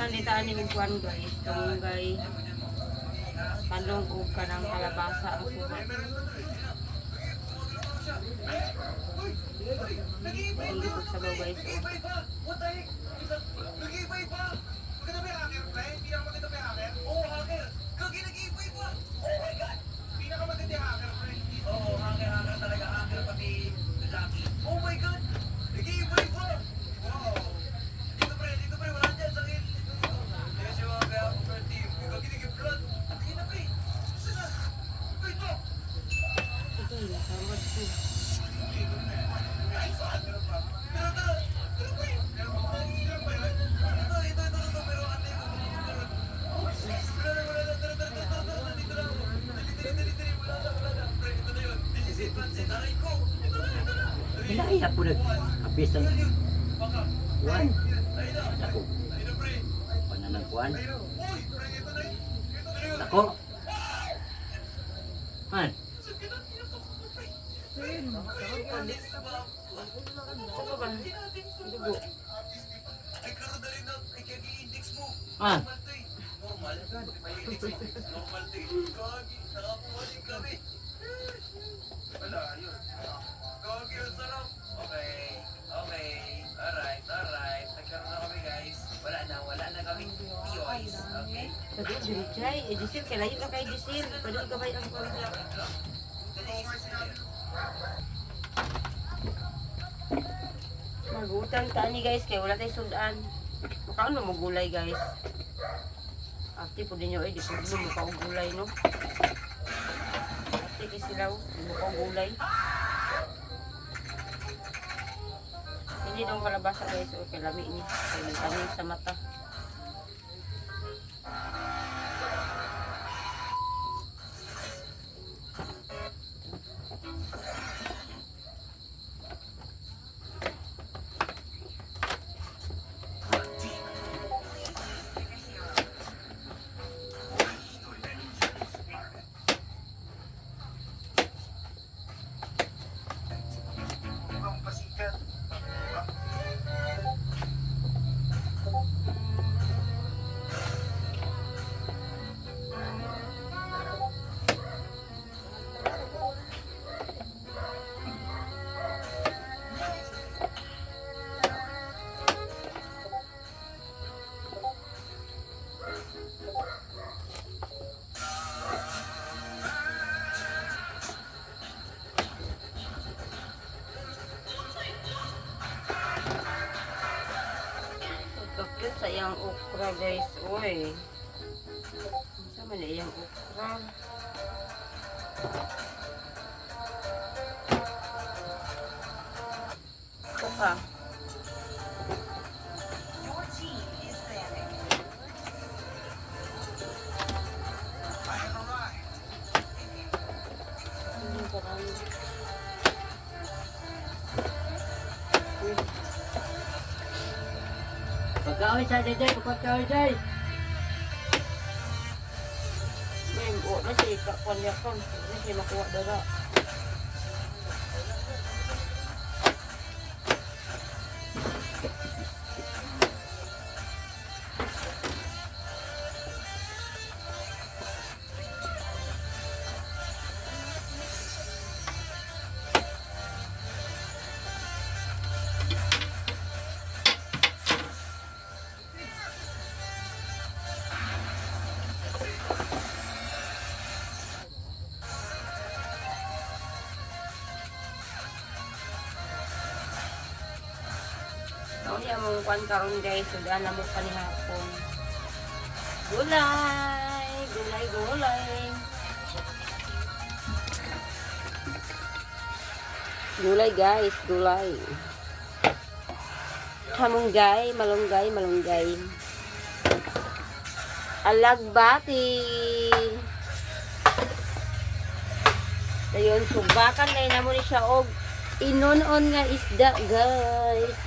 man dita ni kuan guys, tunggay. Talong ug kanang kalabasa ang sugat. Hindi ko sabaw guys. Hilaya po nag-apis ang kuwan. Ako. Pananang kuwan. Ako. Man. Ah. Pwede diretay, Giselle, kailayo ka kay Giselle. Pwede gabay ang kuwan. Magutang tani guys, kaya wala tayong sudan. Makaano mo gulay guys. Ate po din nyo di po din mo pa gulay no. Ate kisilaw, di mo pa gulay. Hindi daw kalabasa guys, o kalami ni. Kaya tanin sa mata. Cute sa iyang okra guys, oy. Sama na iyang okra. Ito pa. Pagkawin sa Jay, pagkawin Jay. May buo na siya ikakonyakan. Hindi siya makuha daga. Ang mong kwan karon guys, sudan na mo panihapon. Gulay, gulay, gulay. Gulay guys, gulay. Hamunggay, malunggay, malunggay. Alagbati. Dayon, subakan na mo ni siya og inon-on nga isda guys.